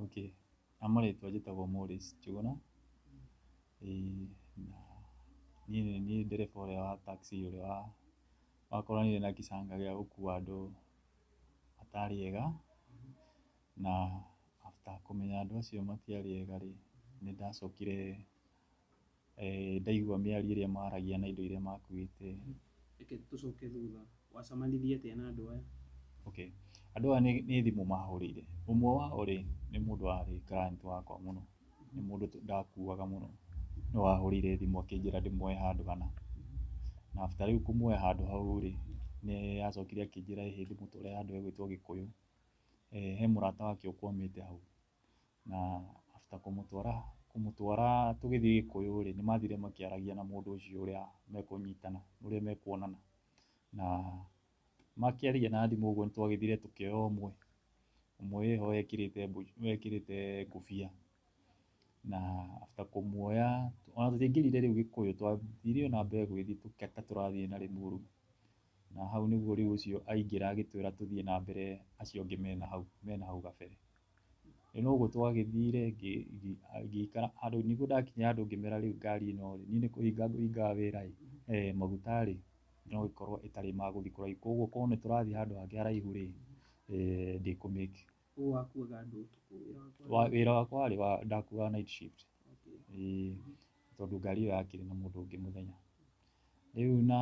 Okay. Amarĩtwa njĩtagwo Morris Njũgũna. Na niĩ nĩ ndereba ũrĩa wa taxi ũrĩa wakoranire na gĩcanga gĩa gũkua andũ matarĩ ega, na after kũmenya andũ acio matiarĩ ega rĩ, nĩ ndacokire ndaigua mĩario ĩrĩa maragia na indo iria makuĩte. Reke tũcoke thutha, wacemanirie atĩa na andũ aya? Okay. Andũ aya nĩ thimũ mahũrĩire. Ũmwe wao rĩ nĩ mũndũ warĩ client wakwa mũno, nĩ mũndũ ndakuaga mũno. Nĩ wahũrĩire thimũ akĩnjĩra ndĩmuoe handũ hana. Na after rĩu kũmuoya handũ hau rĩ, nĩ acokire akĩnjĩra ĩ ndĩmũtware handũ hegwĩtwo Gĩkũyũ. He mũrata wake ũkwamĩte hau. Na after kũmũtwara tũgĩthiĩ Gĩkũyũ rĩ, nĩ mathire makĩaragia na mũndũ ũcio ũrĩa mekũnyitana, ũrĩa mekuonana. Na makĩaria na thimũ ũguo nĩ twagĩthire tũkĩoya ũmwe. Ũmwe wĩho wekĩrĩte ngũbia. Na after kũmuoya, ona tũtiaingĩrire rĩu Gĩkũyũ, twathire na mbere gũgĩthiĩ ta tũrathiĩ na Limuru. Na hau nĩguo rĩu ũcio aingĩra agĩtwĩra tũthiĩ na mbere acio angĩ mena hau gabere. No ũguo twagĩthire ngĩikara handũ, nĩguo ndakinya handũ ngĩmera rĩu ngari ĩno rĩ, niĩ nĩ kũhinga ngũhingaga wĩra ĩ, maguta rĩ no ĩkorwo ĩtarĩ magũthiĩ kũraihu. Koguo korwo nĩ tũrathiĩ handũ hangĩ haraihu rĩ, ndĩkũmĩki. Ũguo wakuaga andũ ũtukũ? Wĩra wakwa warĩ ndakuaga night shift. Tondũ ngari ĩyo yakĩrĩ na mũndũ ũngĩ mũthenya. Rĩu na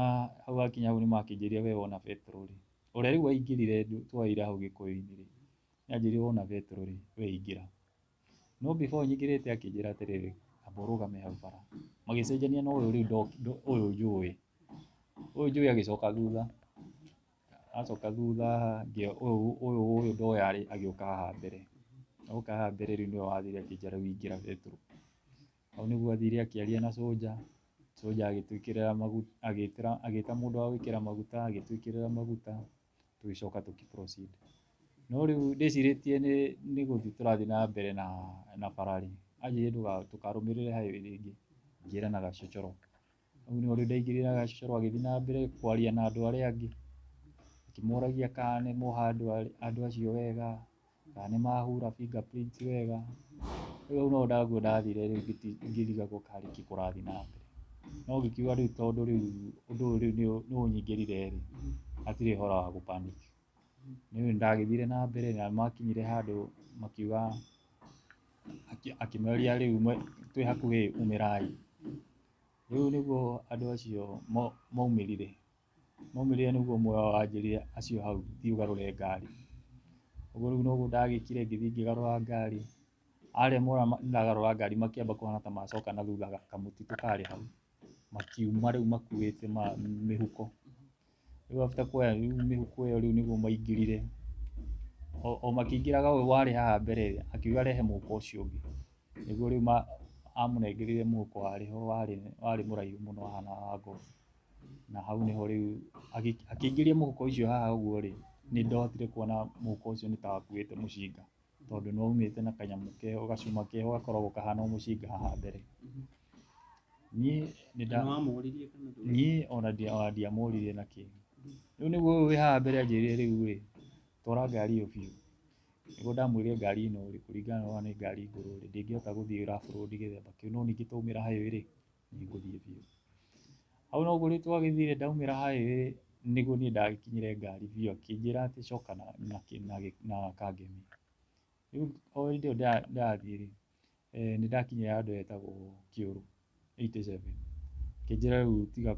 hau hakinya hau nĩ makĩnjĩrire we wona petrol rĩ, ũrĩa rĩu waingĩrire twereire hau Gĩkũyũ-inĩ rĩ, nĩ anjĩrire wona petrol rĩ, we ingĩra. No before nyingĩrĩte akĩnjĩra atĩrĩrĩ, amba ũrũgame hau bara. Magĩcenjania na ũyũ rĩu ũyũ njũĩ. Ũyũ njũĩ agĩcoka thutha. Acoka thutha ũyũ ndoya rĩ, agĩũka haha mbere. Oka haha mbere rĩu nĩwe wathire akĩnjĩra rĩu ingĩra petrol. Hau nĩguo athire akĩaria na soldier. Soldier agĩtwĩkĩrĩra maguta, agĩta mũndũ wa gwĩkĩra maguta, agĩtwĩkĩrĩra maguta, tũgĩcoka proceed. No rĩu ndĩcirĩtie nĩ gũthiĩ tũrathiĩ na mbere na bara rĩ, anjĩrire tũkarũmĩrĩre highway rĩngĩ, ngĩra na gacochoro. Hau nĩho rĩu ndaingĩrire na gacochoro agĩthiĩ na mbere kwaria na andũ arĩa angĩ. Akĩmoragia kana nĩ moha andũ acio wega, kana nĩ mahura fingerprint wega. Rĩu no ndathire rĩu ngĩrigagwo karĩ kĩ kũrathiĩ na mbere. No ngĩkiuga rĩu tondũ rĩu ũndũ ũyũ rĩu nĩ ũnyingĩrĩre rĩ, hatirĩ ũhoro wa gũ panic. Rĩu ndagĩthire na mbere na makinyire handũ makiuga, akĩmeria rĩu twĩ hakuhĩ umĩrai. Rĩu nĩguo andũ acio maumĩrire. Maumĩrire nĩguo ũmwe wao anjĩrire acio hau thiĩ ũgarũre ngari. Ũguo rĩu noguo ndagĩkire ngĩthiĩ ngĩgarũra ngari. Arĩa mora ndagarũra ngari makĩamba kũhana ta macoka na thutha kamũtitũ karĩ hau. Makiuma rĩu makuĩte mĩhuko. Rĩu after kuoya mĩhuko ĩyo rĩu nĩguo maingĩrire. O makĩingĩraga ũyũ warĩ haha mbere akiuga arehe mũhuko ũcio ũngĩ. Nĩguo rĩu amũnengerire mũhuko warĩ ho warĩ mũraihu mũno wahana wa ngobu. Na hau nĩho rĩu akĩingĩria mũhuko ũcio haha ũguo rĩ, nĩ ndahotire kuona mũhuko ũcio nĩ ta wakuĩte mũcinga. Tondũ nĩ waumĩte na kanyamũ keho, gacuma keho gakoragwo kahana mũcinga haha mbere. Niĩ ona ndiamũririe na kĩ. Rĩu nĩguo ũyũ wĩ haha mbere anjĩrire rĩu rĩ, twara ngari ĩyo biũ. Nĩguo ndamwĩrire ngari ĩno rĩ, kũringana na nĩ ngari ngũrũ rĩ, ndĩngĩhota gũthiĩ rough road gĩthemba kĩu, no ningĩ twaumĩra highway rĩ, nĩ ngũthiĩ biũ. Hau noguo rĩu twagĩthire ndaumĩra highway nĩguo niĩ ndagĩkinyire ngari biũ, akĩnjĩra atĩ coka na kangemi. Rĩu o hĩndĩ ĩyo ndĩrathiĩ rĩ, nĩ ndakinyire handũ hetagwo Kĩũrũ 87. Akĩnjĩra rĩu tiga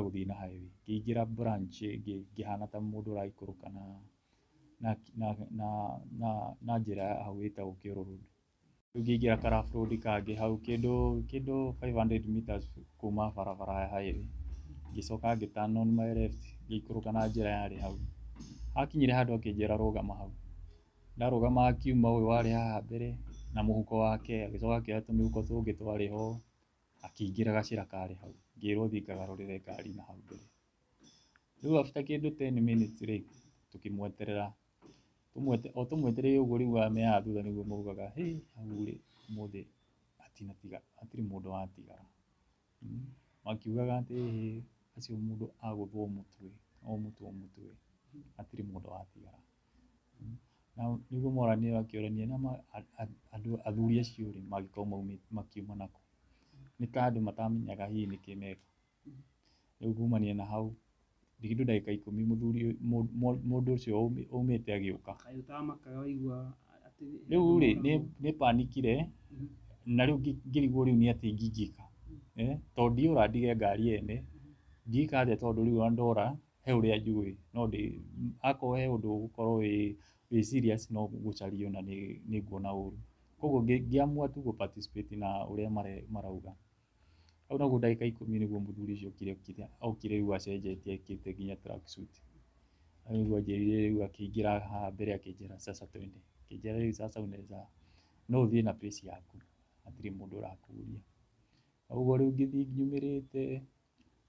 gũthiĩ na highway. Ngĩingĩra branch ĩngĩ ngĩhana ta mũndũ ũraikũrũka na njĩra ya hau ĩtagwo Kĩũrũ road. Rĩu ngĩingĩra ka rough road kangĩ hau kĩndũ 500 meters kuma barabara ya highway. Ngĩcoka ngĩ turn on my left ngĩikũrũka na njĩra yarĩ hau. Hakinyire handũ akĩnjĩra rũgama hau. Ndarũgama akiuma ũyũ warĩ haha mbere na mũhuko wake, agĩcoka akĩoya tũmĩhuko tũngĩ twarĩ ho, akĩingĩra gacĩra karĩ hau. Ngĩrwo thiĩ ngagarũrĩre ngari na hau mbere. Rĩu after kĩndũ 10 minutes rĩ, tũkĩmweterera. O tũmwetereire ũguo rĩu me haha thutha nĩguo maugaga hau rĩ, ũmũthĩ hatirĩ mũndũ watigara. Makiugaga atĩ acio mũndũ agũthwo mũtwe, o mũtwe hatirĩ mũndũ watigara. na nĩguo moranĩre makĩũrania na andũ athuri acio rĩ magĩkorwo makiuma nakũ. Nĩ ta andũ matamenyaga hihi nĩkĩ meka. Rĩu kumania na hau kĩndũ ndagĩka 10 mũthuri mũndũ ũcio aumĩte agĩũka. Kaĩ ũtamakaga waigua atĩ Rĩu rĩ nĩ panikire na rĩu ngĩrigwo rĩu nĩ atĩ ingĩka. Tondũ ndiũra ndige ngari yene ngĩka atĩa tondũ rĩu ona ndora he ũrĩa njũĩ no akorwo he ũndũ ũgũkorwo wĩ serious no gũcario na nĩ nguona ũru. Koguo ngĩamua tu gũ participate na ũrĩa marauga. Hau naguo ndagĩka 10 nĩguo mũthuri ũcio okire rĩu acenjetie ekĩrĩte nginya track suit. Rĩu anjĩrire rĩu akĩingĩra haha mbere akĩnjĩra sasa twende. Akĩnjĩra rĩu sasa unaweza no ũthiĩ na pace yaku hatirĩ mũndũ ũrakũria. Ũguo rĩu ngĩthiĩ nyumĩrĩte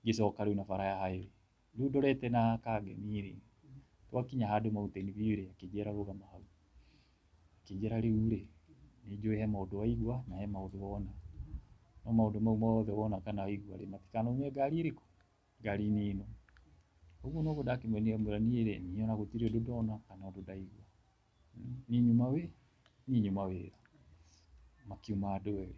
ngĩcoka rĩu na bara ya highway. Rĩu ndorete na kangemi rĩ twakinya handũ Mountain View rĩ akĩnjĩra rũgama hau. Akĩnjĩra rĩu rĩ nĩ njũĩ he maũndũ waigua na he maũndũ wona. No maũndũ mau mothe wona kana waigua rĩ matikanaume ngari ĩrĩkũ? Ngari-inĩ ĩno. Ũguo noguo ndakĩmũonia niĩ rĩ niĩ ona gũtirĩ ũndũ ndona kana ũndũ ndaigua. Niĩ nyuma wĩra. Makiuma andũ erĩ.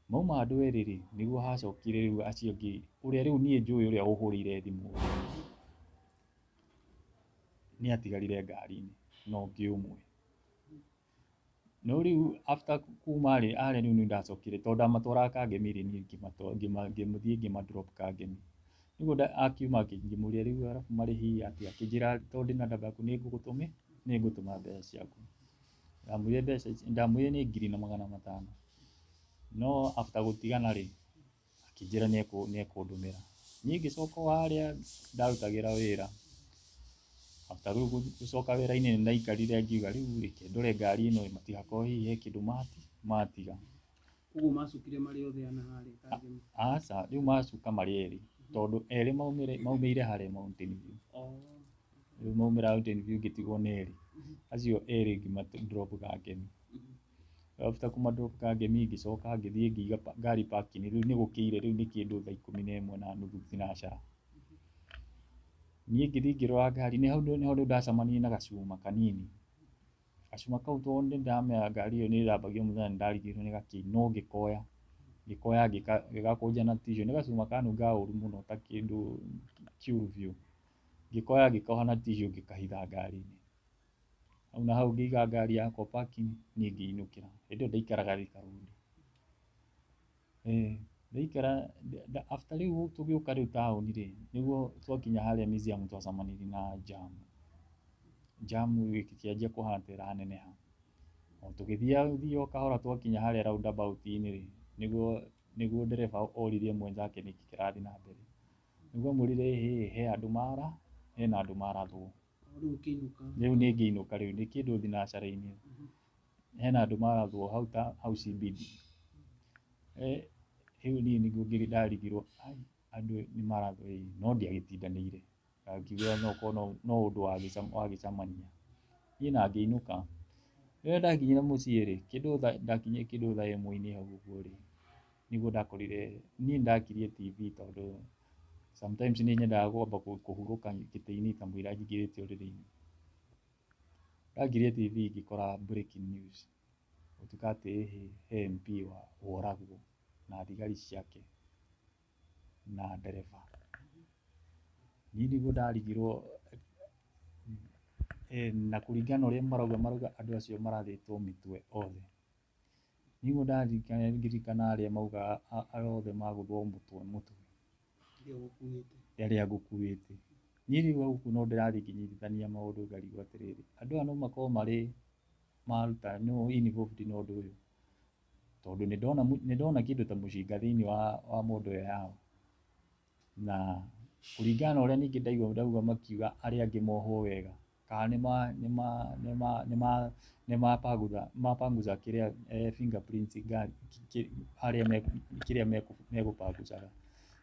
Mauma andũ erĩ rĩ nĩguo hacokire rĩu acio angĩ ũrĩa rĩu niĩ njũĩ ũrĩa ũhũrĩire thimũ nĩ atigarire ngari-inĩ na ũngĩ ũmwe. No rĩu after kuma rĩ arĩa rĩu nĩ ndacokire tondũ ndamatwaraga kangemi rĩ niĩ ngĩmũthiĩ ngĩma-drop kangemi. Nĩguo akiuma ngĩmũria rĩu arabu marĩhi atĩa akĩnjĩra tondũ ndĩ na namba yaku nĩngũtũma mbeca ciaku. Ndamwĩrire nĩ 2,500. No after gũtigana rĩ akĩnjĩra nĩ ekũndũmĩra. Niĩ ngĩcoka harĩa ndarutagĩra wĩra. After rĩu gũcoka wĩra-inĩ nĩ ndaikarire ngiuga rĩu reke ndore ngari ĩno matigakorwo hihi he kĩndũ matiga. Ũguo macukire marĩ othe ana harĩa kangemi? Aca rĩu macuka marĩ erĩ tondũ erĩ maumĩire harĩa Mountain View. Rĩu maumĩra Mountain View ngĩtigwo nĩ erĩ. Acio erĩ ngĩma-drop kangemi. After kuma-drop kangemi ngĩcoka ngĩthiĩ ngĩiga ngari parking rĩu nĩ gũkĩire rĩu nĩ kĩndũ thaa 11:30 thinacara. Niĩ ngĩthiĩ ngĩrora ngari nĩ hau ndacemanirie na gacuma kanini. Gacuma kau tondũ nĩ ndamenya ngari ĩyo nĩ ĩrambagio mũthenya nĩ ndarigirwo nĩ gakĩ no ngĩkoya ngĩgakũnja na tissue. Nĩ gacuma kanungaga ũru mũno ta kĩndũ kĩũru biũ. Ngĩkoya ngĩkoha na tissue ngĩkahitha ngari-inĩ. Hau na hau ngĩiga ngari yakwa parking niĩ ngĩinũkĩra. Hĩndĩ ĩyo ndaikaraga Thika Road. Ndaikara after rĩu tũgĩũka rĩu taũni rĩ nĩguo twakinya harĩa museum twacemanirie na jamu ĩkĩanjia kũhana ta ĩraneneha. O tũgĩthiĩ o kahora twakinya harĩa roundabout-inĩ rĩ nĩguo ndereba oririe mwenzake nĩkĩ kĩrathiĩ na mbere. Nĩguo amwĩrire he andũ mara hena andũ marathwo. Rĩu nĩ ngĩinũka rĩu nĩ kĩndũ thinacara-inĩ. Hena andũ marathwo hau CBD. Rĩu niĩ nĩguo ndarigirwo andũ nĩ marathwo no ndiagĩtindanĩire. Ngiuga no ũndũ wagĩcamania. Niĩ na ngĩinũka. Rĩrĩa ndakinyire mũciĩ rĩ ndakinyire kĩndũ thaa 1 hau ũguo rĩ nĩguo ndakorire niĩ ndakirie TV tondũ sometimes nĩ nyendaga kwamba kũhurũka gĩtĩ-inĩ kamũira njingĩrĩte ũrĩrĩ-inĩ. Ndakirie TV ngĩkora breaking news. Gũtuĩka atĩ he MP woragwo na thigari ciake na ndereba. Niĩ nĩguo ndarigirwo na kũringana ũrĩa marauga andũ acio marathĩtwo mĩtwe othe. Nĩguo ndaririkana arĩa maugaga othe magũthwo mũtwe arĩa ngũkuĩte. Niĩ rĩu hau no ndĩrathiĩ ngĩnyitithania maũndũ ngarigwo atĩrĩrĩ andũ aya no makorwo marĩ maruta involved na ũndũ ũyũ. Tondũ nĩ ndona kĩndũ ta mũcinga thĩinĩ wa mondo ĩyo yao. Na kũringana na ũrĩa ningĩ ndauga makiuga arĩa angĩ mohwo wega kana nĩ mapanguza kĩrĩa fingerprints harĩa kĩrĩa megũpanguzaga.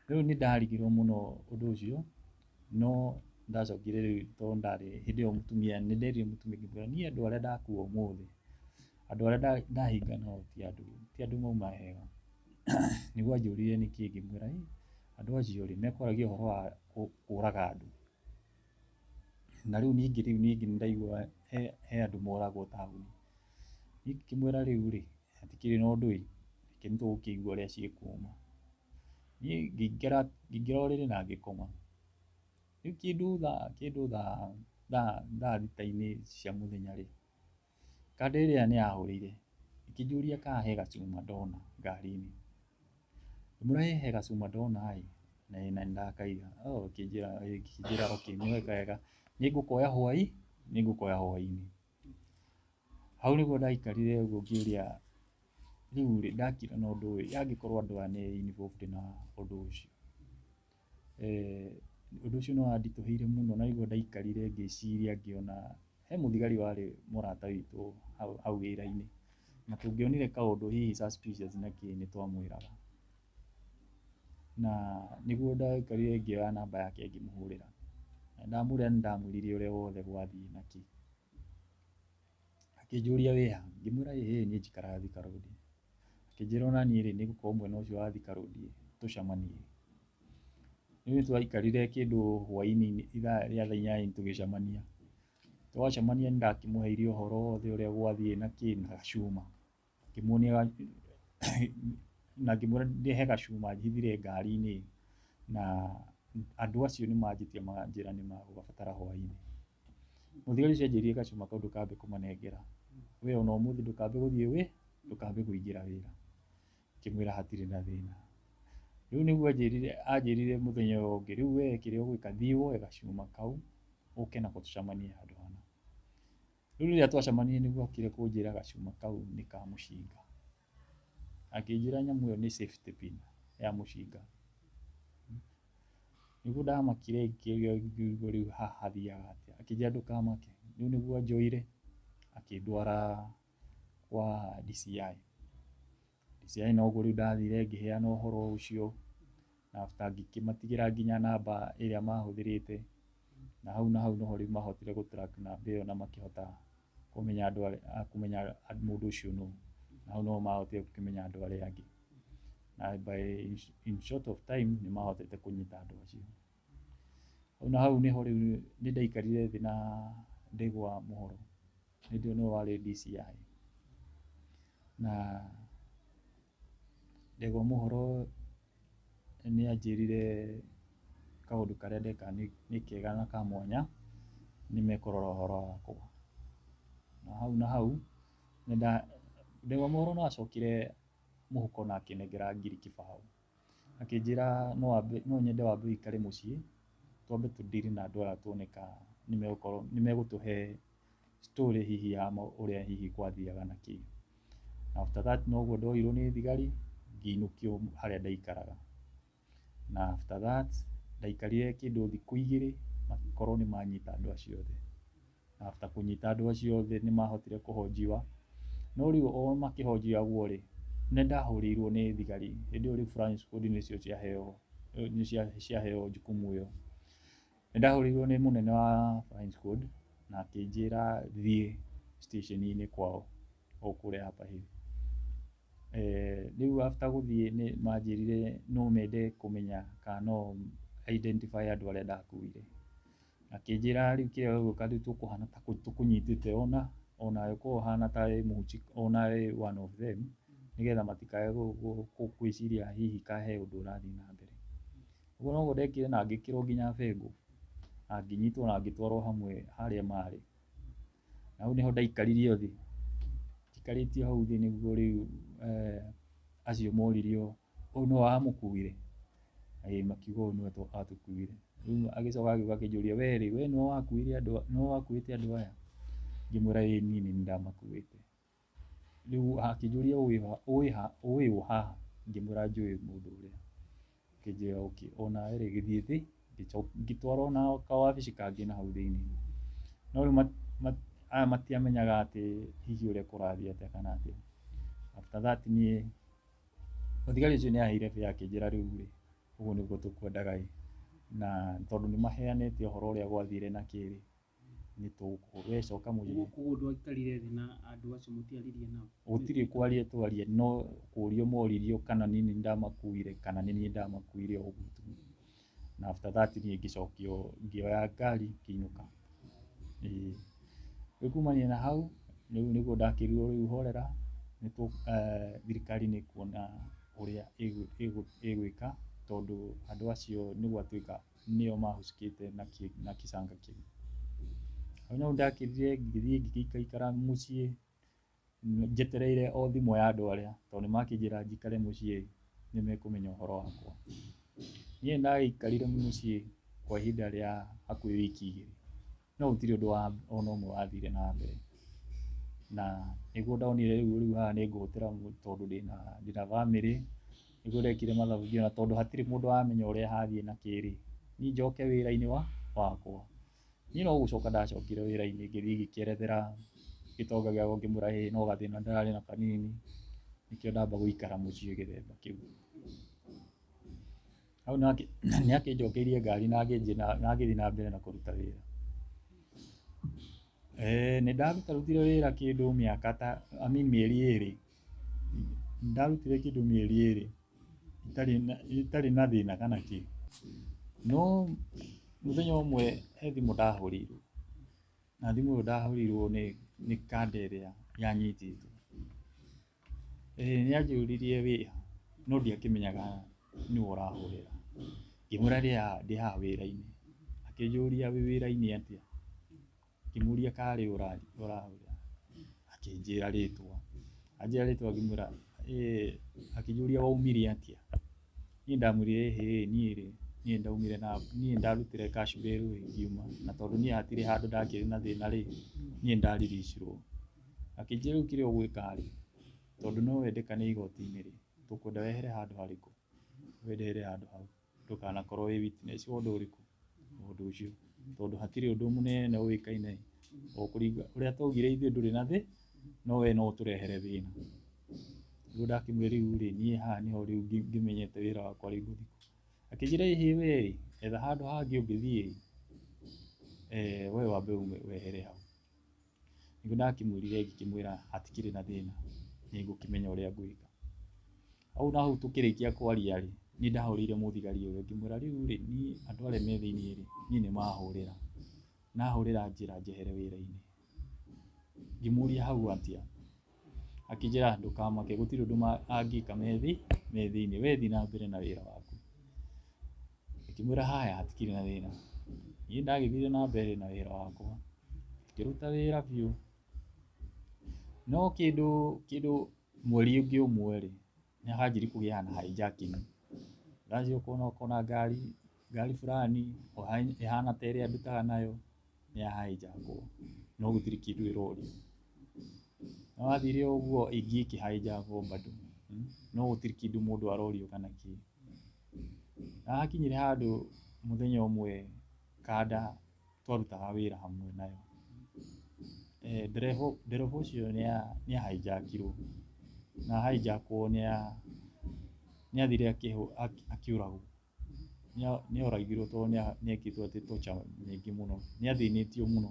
Rĩu nĩ ndarigirwo mũno ũndũ ũcio no ndacokire rĩu tondũ ndarĩ hĩndĩ ĩyo mũtumia nĩ nderire mũtumia ngĩmwĩra niĩ andũ arĩa ndakua ũmũthĩ andũ arĩa ndahinga nao ti andũ mauma hega. Nĩguo anjũririe nĩkĩĩ ngĩmwĩra andũ acio rĩ mekwaragia ũhoro wa kũraga andũ. na rĩu ningĩ ndaigua he andũ moragwo taũni. Niĩ ngĩkĩmwĩra rĩu rĩ, hatikĩrĩ na ũndũ reke nĩtũgũkĩigua ũrĩa ciĩkuma. Niĩ ngĩingĩra ũrĩrĩ na ngĩkoma. Rĩu kĩndũ thaa thita-inĩ cia mũthenya rĩ, kande ĩrĩa nĩyahũrĩire ĩkĩnjũria kana he gacuma ndona ngari-inĩ. Ngĩmũũria he gacuma ndona ĩ, na nĩndakaiga. Ĩkĩnjĩra okay nĩ wega nĩngũkoya hwaĩ-inĩ. Hau nĩguo ndaikarire ũguo ngĩũria rĩu rĩ, ndakira na ũndũ ũyũ angĩkorwo andũ aya nĩ involved na ũndũ ũcio. Ũndũ ũcio nĩwanditũhĩire mũno na nĩguo ndaikarire ngĩciria ngĩona he mũthigari warĩ mũrata witũ hau wĩra-inĩ, na tũngĩonire kaũndũ hihi suspicious na kĩ nĩtwamwĩraga. Na nĩguo ndaikarire ngĩoya namba yake ngĩmũhũrĩra. Na ndamũhũrĩra nĩndamwĩrire ũrĩa wothe gwathiĩ na kĩ. Akĩnjũria wĩ ha, ngĩmwĩra ĩĩ niĩ njikaraga Thika Road. Akĩnjĩra onaniĩ rĩ nĩngũkorwo mwena ũcio wa Thika Road tũcemanie. Rĩu nĩtwaikarire kĩndũ hwaĩ-inĩ ithaa rĩa thaa inyanya tũgĩcemania. Twacemania nĩndakĩmũheire ũhoro wothe ũrĩa gwathiĩ na kĩ na gacuma. Ngĩmuonia na ngĩmwĩra he gacuma njigire ngari-inĩ na andũ acio nĩmanjĩtie makanjĩra nĩmagũgabatara hwaĩ-inĩ. Mũthigari ũcio anjĩrire gacuma kau ndũkambe kũmanengera. We ona ũmũthĩ ndũkambe gũthiĩ ndũkambe kũingĩra wĩra. Ngĩmwĩra hatirĩ na thĩna. Rĩu nĩguo anjĩrire mũthenya ũyũ ũngĩ, rĩu we kĩrĩa ũgwĩka thiĩ woe gacuma kau ũke nako tũcemanie handũ hana. Rĩu rĩrĩa twacemanirie nĩguo okire kũnjĩra gacuma kau nĩ ka mũcinga. Akĩnjĩra nyamũ ĩyo nĩ safety pin ya mũcinga. Nĩguo ndamakire ngĩigua rĩu haha hathiaga atĩa. Akĩnjĩra ndũkamake. Rĩu nĩguo anjoire akĩndwara kwa DCI. DCI noguo rĩu ndathire ngĩheana ũhoro ũcio na after ngĩkĩmatigĩra nginya namba ĩrĩa mahũthĩrĩte. Na hau noho rĩu mahotire gũ track namba ĩyo na makĩhota kũmenya mũndũ ũcio nũ. Na hau noho mahotire gũkĩmenya andũ arĩa angĩ. Na in short of time nĩmahotete kũnyita andũ acio. Na hau nĩho rĩu nĩndaikarire thĩ na ndaigua mũhoro. Hĩndĩ ĩyo nĩwe warĩ DCI. Na ndaigua mũhoro nĩanjĩrire kaũndũ karĩa ndeka nĩ kega na ka mwanya, nĩmekũrora ũhoro wakwa. Na hau ndaigua mũhoro no acokire mũhuko na akĩnengera ngiri kĩbaũ. Akĩnjĩra no nyende wambe ũikare mũciĩ twambe tũ deal na andũ aya tuone kana nĩmegũtũhe story hihi ya ũrĩa hihi gwathiaga na kĩ. After that noguo ndoirwo nĩ thigari ngĩinũkio harĩa ndaikaraga. Na after that ndaikarire kĩndũ thikũ igĩrĩ magĩkorwo nĩmanyita andũ acio othe. Na after kũnyita andũ acio othe nĩmahotire kũhojiwa. No rĩu o makĩhojiwagwo rĩ, nĩndahũrĩirwo nĩ thigari. Hĩndĩ ĩyo rĩu flying squad nĩcio ciaheo jukumu ĩyo. Nĩndahũrĩirwo nĩ mũnene wa flying squad na akĩnjĩra thiĩ station-inĩ kwao o kũrĩa hapa hivi. Rĩu after gũthiĩ nĩmanjĩrire no mende kũmenya kana no identify andũ arĩa ndakuire. Akĩnjĩra rĩu kĩrĩa ũgwĩka rĩu tũkũhana ta tũkũnyitĩte onawe ũkorwo ũhana ta wĩ one of them, nĩgetha matikae gwĩciria hihi kahe ũndũ ũrathiĩ na mbere. Ũguo noguo ndekire na ngĩkĩrwo nginya bengo na ngĩnyitwo na ngĩtwarwo hamwe harĩa marĩ. Na hau nĩho ndaikaririo thĩ. Njikarĩtio hau thĩ nĩguo rĩu acio moririo ũyũ nĩwe wamũkuire. Makiuga ũyũ nĩwe watũkuire. Rĩu agĩcoka agĩũka akĩnjũria we nĩwe wakuĩte andũ aya. Ngĩmwĩra ĩĩ niĩ nĩ ndamakuĩte. Rĩu akĩnjũria ũĩ ũ haha. Ngĩmwĩra njũĩ mũndũ ũrĩa. Akĩnjĩra okay onawe rĩ gĩthiĩ thĩ. Ngĩtwarwo na kawabici kangĩ na hau thĩinĩ. No rĩu aya matiamenyaga atĩ hihi ũrĩa kũrathiĩ atĩa kana atĩa. After that niĩ mũthigari ũcio nĩaheire fare akĩnjĩra rĩu rĩ ũguo nĩguo tũkwendaga ĩ. Na tondũ nĩmaheanĩte ũhoro ũrĩa gwathire na kĩrĩ we coka mũciĩ. Koguo ndwaikarire thĩ na andũ acio mũtiaririe nao? Gũtirĩ kwaria twaria no kũrio moririo kana niĩ nĩndamakuire kana nĩ niĩ ndamakuire o ũguo tu. Na after that niĩ ngĩcokio ngĩoya ngari ngĩinũka. Rĩu kumania na hau rĩu nĩguo ndakĩrirwo rĩu horera thirikari nĩ kuona ũrĩa ĩgwĩka tondũ andũ acio nĩ gwatuĩka nĩo mahucĩkĩte na kĩcanga kĩu. Hau no ndakĩrire ngĩthiĩ ngĩikaikara mũciĩ njetereire o thimũ ya andũ arĩa tondũ nĩ makĩnjĩra njikare mũciĩ nĩ mekũmenya ũhoro wakwa. Niĩ ndagĩikarire mũciĩ kwa ihinda rĩa hakuhĩ wiki igĩrĩ no gũtirĩ ũndũ ona ũmwe wathire na mbere, na nĩguo ndonire rĩu haha nĩ ngũhũthĩra tondũ ndĩna bamĩrĩ, nĩguo ndekire mathabu ngĩona tondũ hatirĩ mũndũ wamenya ũrĩa hathiĩ na kĩrĩ, niĩ njoke wĩra-inĩ wakwa. Niĩ no gũcoka ndacokire wĩra-inĩ ngĩthiĩ ngĩkĩerethera gĩtonga gĩakwa ngĩmwĩra no gathĩna ndĩrarĩ na kanini nĩkĩo ndamba gũikara mũciĩ gĩthemba kĩu. Hau nĩ akĩnjokeirie ngari na ngĩthiĩ na mbere na kũruta wĩra. Nĩ ndarutire wĩra kĩndũ mĩeri ĩrĩ, ndarutire kĩndũ mĩeri ĩrĩ itarĩ na thĩna kana kĩ. No mũthenya ũmwe he thimũ ndahũrĩirwo na thimũ ĩyo ndahũrĩirwo nĩ kanda ĩrĩa yanyitĩtwo. Nĩ anjũririe wĩha no ndiakĩmenyaga nĩwe ũrahũrĩra. Ngĩmũũria ndĩ haha wĩra-inĩ, akĩnjũria wĩ wĩra-inĩ atĩa, ngĩmũũria karĩ ũrahũrĩra, akĩnjĩra rĩtwa, anjĩra rĩtwa ngĩmwĩra akĩnjũria waumire atĩa. Niĩ ndamwĩrire niĩ ndarutire cash bail ngiuma na tondũ niĩ hatirĩ handũ ndakĩrĩ na thĩna niĩ ndaririchirwo. Akĩnjĩra rĩu kĩrĩa ũgwĩka tondũ no wendekane igoti-inĩ tũkwenda wehere handũ harĩkũ, wehere handũ hau ndũkanakorwo wĩ witness wa ũndũ ũrĩkũ, ũndũ ũcio tondũ hatirĩ ũndũ mũnene ũĩkaine ũrĩa twaugire ithuĩ ndũrĩ na thĩ no we no ũtũrehere thĩna. Rĩu ndakĩmwĩra rĩu niĩ haha nĩho rĩu ngĩmenyete wĩra wakwa rĩu ngũthiĩ. Akĩnjĩra we etha handũ hangĩ ũngĩthiĩ we wambe wehere hau. Nĩguo ndakĩmwĩrire ngĩkĩmwĩra hatikĩrĩ na thĩna nĩ ngũkĩmenya ũrĩa ngwĩka. Hau na hau tũkĩrĩkia kwaria niĩ ndahũrĩire mũthigari ũyũ ngĩmwĩra rĩu niĩ andũ arĩa me thĩiniĩ niĩ nĩ mahũrĩra, nahũrĩra njĩra njehere wĩra-inĩ. Ngĩmũũria hau atĩa, akĩnjĩra ndũkamake gũtirĩ ũndũ angĩka me thĩiniĩ, we thiĩ na mbere na wĩra waku. Ngĩmwĩra haya hatikĩrĩ na thĩna. Niĩ ndagĩthire na mbere na wĩra wakwa ngĩruta wĩra biũ. No kĩndũ mweri ũngĩ ũmwe nĩ hanjirie kũgĩa na hijacking. Ndathi ũkona ngari fulani ĩhana ta ĩrĩa ndutaga nayo nĩ ya hijackwo no gũtirĩ kĩndũ ĩrorio. Na wathire ũguo ĩngĩ ĩkĩ hijackwo bado no gũtirĩ kĩndũ mũndũ arorio kana kĩ. Na hakinyire handũ mũthenya ũmwe kanda twarutaga wĩra hamwe nayo, ndereba ũcio nĩ hijackirwo na hijackwo nĩ athire akĩũragwo. Nĩ oragirwo tondũ nĩ ekĩtwo torture nyingĩ mũno, nĩ athĩnĩtio mũno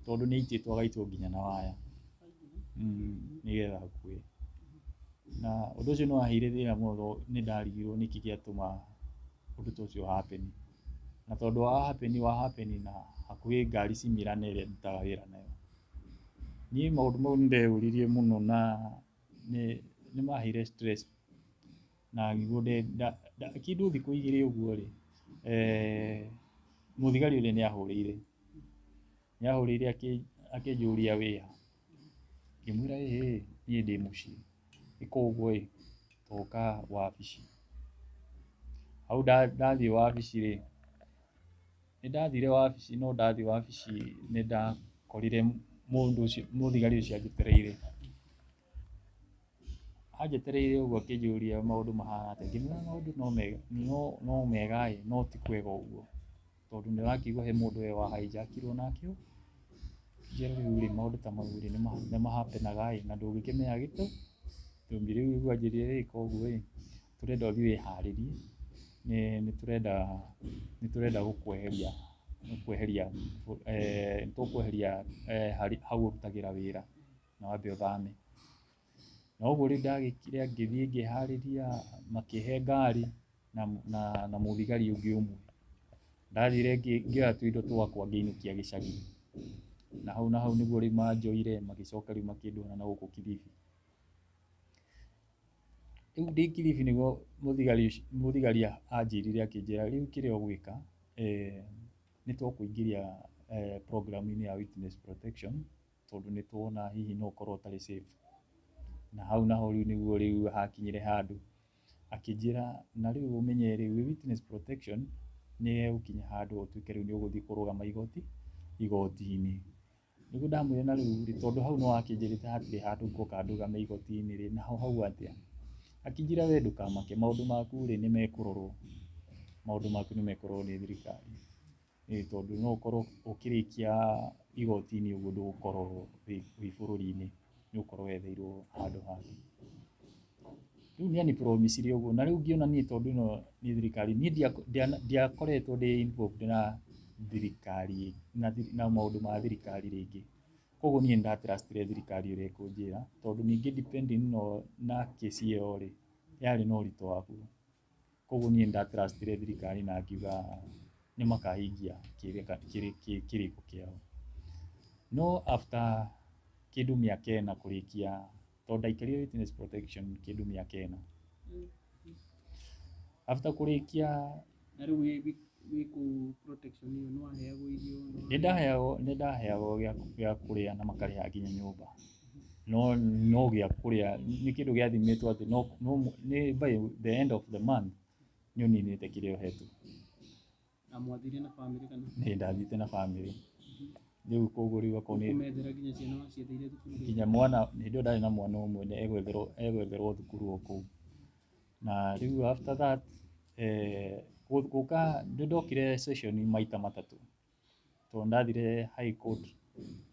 tondũ nĩ aitĩtwo agaitwo nginya na waya nĩgetha akue. Na ũndũ ũcio nĩ waheire thĩna mũno, nĩ ndarigirwo nĩkĩ gĩatũma ũndũ ta ũcio happen. Na tondũ wa happen na hakuhĩ ngari similar na ĩrĩa ndutaga wĩra nayo, niĩ maũndũ mau nĩ ndeyũririe mũno na nĩ maheire stress. Na kĩndũ thikũ igĩrĩ ũguo mũthigari ũrĩa nĩ ahũrĩire akĩnjũria wĩha. Ngĩmwĩra niĩ ndĩ mũciĩ koguo toka wabici. Hau ndathiĩ wabici nĩ ndathire wabici no ndathiĩ wabici nĩ ndakorire mũthigari ũcio anjetereire. Anjetereire ũguo akĩnjũria maũndũ mahana atĩa, ngĩmwĩra maũndũ no mega no ti kwega ũguo tondũ nĩ ũrakĩigua he mũndũ wa hijackirwo nakĩo. Akĩnjĩra rĩu maũndũ ta mau nĩ mahapenaga na ndũngĩkĩmenya gĩtũmi. Rĩu anjĩrire koguo tũrenda ũthiĩ wĩharĩrie nĩ tũrenda gũkweheria hau ũrutagĩra wĩra na wambe ũthame. Na ũguo rĩu ndagĩkire ngĩthiĩ ngĩharĩria makĩhe ngari na mũthigari ũngĩ ũmwe. Ndathire ngĩoya tũindo twakwa ngĩinũkia gĩcagi na hau niguo rĩu manjoire magĩcoka rĩu makĩndwara na gũkũ Kilifi. Rĩu ndĩ Kilifi nĩguo mũthigari anjĩrire akĩnjĩra rĩu kĩrĩa ũgwĩka nĩ tũkũingĩria program-inĩ ya witness protection tondũ nĩ tuona hihi no ũkorwo ũtarĩ safe. Na hau naho rĩu nĩguo rĩu hakinyire handũ akĩnjĩra na rĩu ũmenye rĩu witness protection nĩ egũkinya handũ ũtuĩke rĩu nĩ ũgũthiĩ kũrũgama igoti-inĩ. Nĩguo ndamwĩra na rĩu tondũ hau no akĩnjĩrĩte hatirĩ handũ ngũka ndũgame igoti-inĩ rĩ, na hau atĩa. Akĩnjĩra we ndũkamake, maũndũ maku rĩ nĩ mekũrorwo, maũndũ maku nĩ mekũrorwo nĩ thirikari. Tondũ no ũkorwo ũkĩrĩkia igoti-inĩ ũguo ndũgũkorwo wĩ bũrũri-inĩ, nĩ ũkorwo wetheirwo handũ hangĩ. Rĩu nĩ ani-promise-ire ũguo, na rĩu ngĩona niĩ tondũ ĩno nĩ thirikari, niĩ ndiakoretwo ndĩ involved na thirikari na maũndũ ma thirikari rĩngĩ. Koguo niĩ nĩndatrustire thirikari ũrĩa ĩkũnjĩra, tondũ ningĩ depending na case ĩyo rĩ, yarĩ na ũritũ waguo. Koguo niĩ nĩndatrustire thirikari na ngiuga nĩ makahingia kĩrĩko kĩao. No after kĩndũ mĩaka 4 kũrĩkia, tondũ ndaikarire witness protection kĩndũ mĩaka 4. After kũrĩkia Na rĩu wĩkũ protection ĩyo nĩ waheagwo irio? Nĩ ndaheagwo gĩa kũrĩa na makarĩha nginya nyũmba. No gĩa kũrĩa nĩ kĩndũ gĩathimĩtwo atĩ nĩ by the end of the month nĩ ũninĩte kĩrĩa ũhetwo. Na mwathire na family kana? Nĩ ndathiĩte na family. Rĩu koguo rĩu akorwo nĩ kũmethera nginya ciana wacietheire thukuru? Nginya mwana, hĩndĩ ĩyo ndarĩ na mwana ũmwe nĩ egwetherwo thukuru o kũu. Na rĩu after that gũka nĩ ndokire session maita matatũ. Tondũ ndathire high court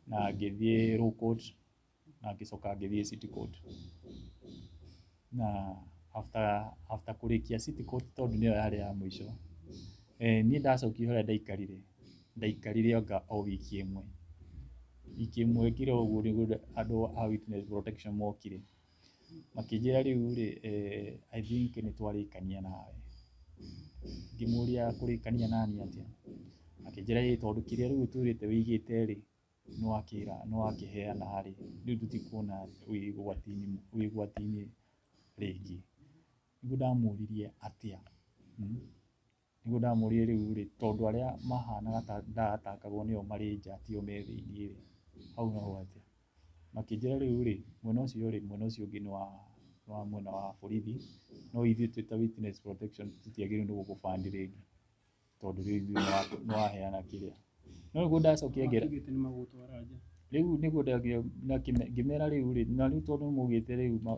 na ngĩthiĩ low court na ngĩcoka ngĩthiĩ city court. Na after kũrĩkia city court tondũ nĩyo yarĩ ya mũico, niĩ ndacokire harĩa ndaikarire o wiki ĩmwe. Wiki ĩmwe ngĩra ũguo nĩguo andũ a witness protection mokire. Makĩnjĩra rĩu rĩ, I think nĩ twarĩkania nawe. Ngĩmũria kũrĩkania nani atĩa? Akĩnjĩra tondũ kĩrĩa rĩu twĩrĩte wĩigĩte rĩ, nĩ wakĩheana rĩ, rĩu tũtikuona wĩ ũgwati-inĩ rĩngĩ. Nĩguo ndamũririe atĩa? Nĩguo ndamũririe rĩu rĩ, tondũ arĩa mahanaga ta ndatakagwo nĩo marĩ nja tio me thĩiniĩ rĩ, hau naho atĩa? Makĩnjĩra rĩu rĩ, mwena ũcio ũngĩ nĩ wa mwena wa borithi, no ithuĩ twĩ ta witness protection tũtiagĩrĩirwo nĩ gũkũbandi rĩngĩ, tondũ rĩu ithuĩ nĩ waheana kĩrĩa. No nĩguo ndacokire rĩu nĩguo ngĩmera rĩu rĩ, na rĩu tondũ maugĩte rĩu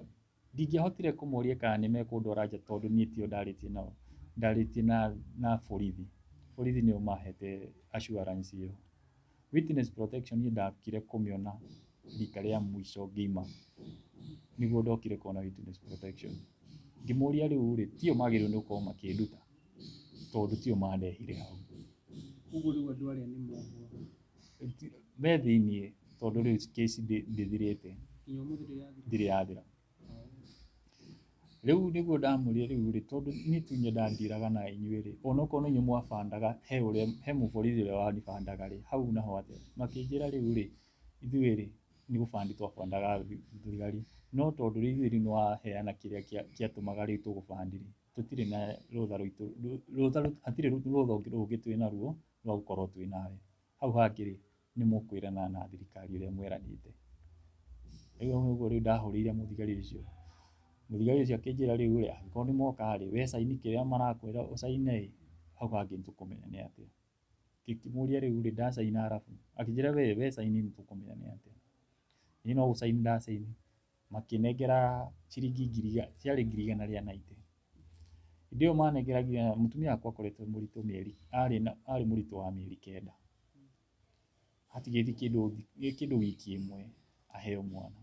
ndingĩahotire kũmoria kana nĩ mekũndwara nja tondũ niĩ tio ndarĩtie nao. Ndarĩtie na borithi. Borithi nĩo mahete assurance ĩyo. Witness protection niĩ ndokire kũmĩona rika rĩa mũico ngĩima. Nĩguo ndokire kuona witness protection. Ngĩmoria rĩu rĩ, tio magĩrĩirwo nĩ gũkorwo makĩnduta tondũ tio mandehire hau. Ũguo rĩu andũ arĩa nĩ mohwo me thĩiniĩ tondũ rĩu case ndĩthirĩte. Ndĩrĩ yathira. Rĩu nĩguo ndamũria rĩu rĩ, tondũ niĩ tu ndandiiraga na inyuĩ rĩ, onokorwo nĩ inyuĩ mwabandaga he mũborithi ũrĩa wanibandaga rĩ, hau naho atĩa? Makĩnjĩra rĩu rĩ, ithuĩ rĩ nĩ gũbandi twabandaga thigari, no tondũ ithuĩ rĩu nĩ waheana kĩrĩa kĩatũmaga rĩu tũgũbandi rĩ, tũtirĩ na rũtha hatirĩ rũtha rũngĩ twĩ naruo rwa gũkorwo twĩ nawe. Hau hangĩ rĩ, nĩ mũkwĩrana na thirikari ũrĩa mweranĩte. Rĩu ũguo rĩu ndahũrĩire mũthigari ũcio. Mũthigari ũcio akĩnjĩra rĩu rĩ, angĩkorwo nĩ moka rĩ, we saini kĩrĩa marakwĩra ũcaine, hau hangĩ nĩtũkũmenya nĩ atĩa. Ngĩkĩmũria rĩu rĩ, ndacaina arabu akĩnjĩra we saini nĩtũkũmenya nĩ atĩa. Niĩ no gũcaini ndacaini. Makĩnengera ciringi ciarĩ 190. Hĩndĩ ĩyo manengeragia mũtumia wakwa akoretwo mũritũ arĩ mũritũ wa mĩeri 9. Hatigĩthi kĩndũ wiki ĩmwe aheo mwana.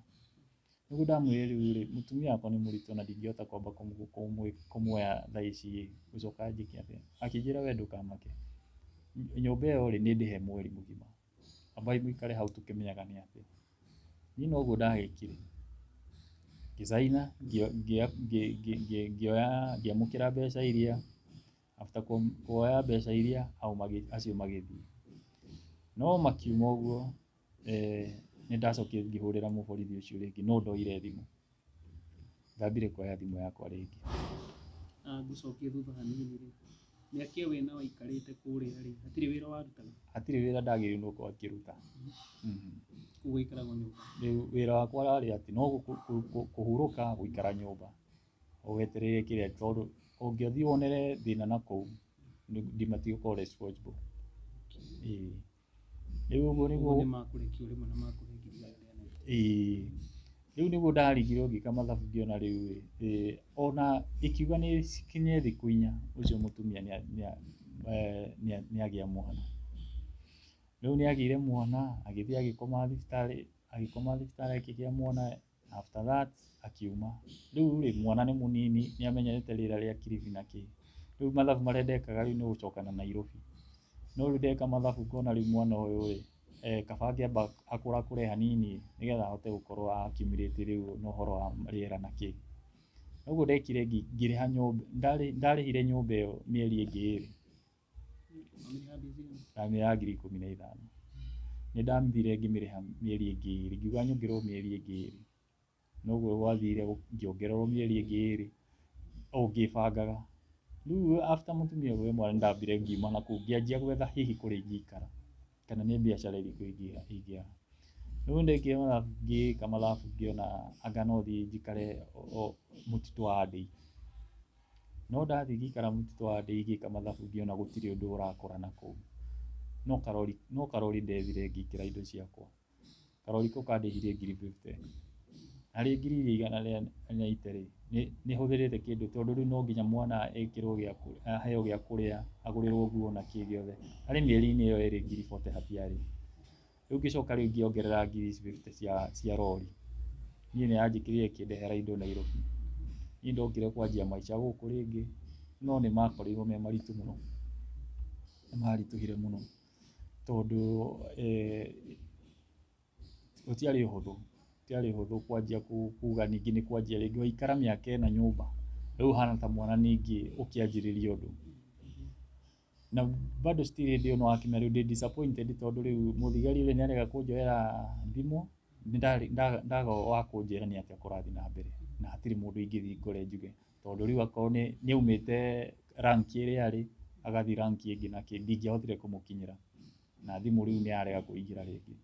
Nĩguo ndamwĩrire rĩu rĩ, mũtumia wakwa nĩ mũritũ na ndingĩhota kwamba kũmuoya thaa ici gũcoka njĩke atĩa. Akĩnjĩra we ndũkamake. Nyũmba ĩyo rĩ nĩ ndĩhe mweri mũgima. Ambai mũikare hau tũkĩmenyaga nĩ atĩa. Niĩ noguo ndagĩkire. Ngĩcaina ngĩamũkĩra mbeca iria, after kuoya mbeca iria acio magĩthiĩ. No makiuma ũguo nĩ ndacokire ngĩhũrĩra mũborithi ũcio rĩngĩ no ndoire thimũ, ndambire kuoya thimũ yakwa rĩngĩ. Ngũcokie thutha hanini rĩ, mĩaka ĩyo wĩna waikarĩte kũrĩa rĩ, hatirĩ wĩra warutaga? Hatirĩ wĩra ndagĩrĩirwo gũkorwo ngĩruta. Koguo ũikaragwo nyũmba? Rĩu wĩra wakwa warĩ atĩ no kũhurũka, gũikara nyũmba ũgetereire kĩrĩa, tondũ ũngĩthiĩ wonere thĩna na kũu ndimatiĩ gũkorwo responsible. Rĩu ũguo nĩguo nĩmakũrekio rĩmwe na makũhingĩria rĩrĩa nene. Rĩu nĩguo ndaringirwo ngĩka mathabu ngĩona rĩu ona ikiuga nĩ cikinye thikũ 4 ũcio mũtumia nĩagĩa mwana. Rĩu nĩagĩire mwana agĩthiĩ agĩkoma thibitarĩ akĩgĩa mwana, after that akiuma. Rĩu rĩ mwana nĩ mũnini nĩamenyerete rĩera rĩa Kilifi na kĩ. Rĩu mathabu marĩa ndekaga rĩu nĩ gũcoka na Nairobi. No rĩu ndeka mathabu ngona rĩu mwana ũyũ rĩ kaba angĩamba akũrakũre hanini nĩgetha ahote gũkorwo accumulate rĩu na ũhoro wa rĩera na kĩ. Ũguo ndekire ngĩrĩha nyũmba, ndarĩhire nyũmba ĩyo mĩeri ĩngĩ 2. Ndamĩrĩhaga 15,000. Nĩ ndambire ngĩmĩrĩha mĩeri ĩngĩ 2, ngiuga nyongererwo mĩeri ĩngĩ 2. Noguo gwathire ngĩongererwo mĩeri ĩngĩ 2 o ngĩbangaga. Rĩu after mũtumia ũyũ mwana ndambire ngiuma na kũu ngĩanjia gwetha hihi kũrĩa ingĩikara kana nĩ biacara ĩrĩkũ ingĩoya. Rĩu ngĩka mathabu ngĩona anga no thiĩ njikare mũtitũ wa Andei. No ndathiĩ ngĩikara mũtitũ wa Andei ngĩka mathabu ngĩona gũtirĩ ũndũ ũrakũra na kũu. No karori ndethire ngĩkĩra indo ciakwa. Karori kau kandĩhire 50,000. Harĩ 180 rĩ nĩ hũthĩrĩte kĩndũ, tondũ rĩu no nginya mwana ekĩrwo aheo gĩa kũrĩa, agũrĩrwo nguo na kĩ gĩothe. Harĩ mĩeri-inĩ ĩyo 2 40,000 hatiarĩ. Rĩu ngĩcoka rĩu ngĩongerera 50,000 cia rori. Niĩ nĩ yanjĩkĩrire ĩkĩndehera indo Nairobi. Niĩ ndokire kwanjia maica gũkũ rĩngĩ, no nĩ makorirwo me maritũ mũno. Nĩ maritũhire mũno tondũ gũtiarĩ ũhũthũ kwanjia kuga ningĩ nĩ kwanjia rĩngĩ waikara mĩaka 4 nyũmba. Rĩu hana ta mwana ningĩ ũkĩanjĩrĩria ũndũ. Na bado still hĩndĩ ĩyo no wakinya rĩu ndĩ disappointed tondũ rĩu mũthigari ũrĩa nĩarega kũnjoera thimũ, ndaga wa kũnjĩra nĩ atĩa kũrathiĩ na mbere. Na hatirĩ mũndũ ingĩthiĩ ngore njuge, tondũ rĩu akorwo nĩ aumĩte rank ĩrĩa arĩ agathiĩ rank ĩngĩ na kĩ, ndingĩahotire kũmũkinyĩra. Na thimũ rĩu nĩyarega kũingĩra rĩngĩ.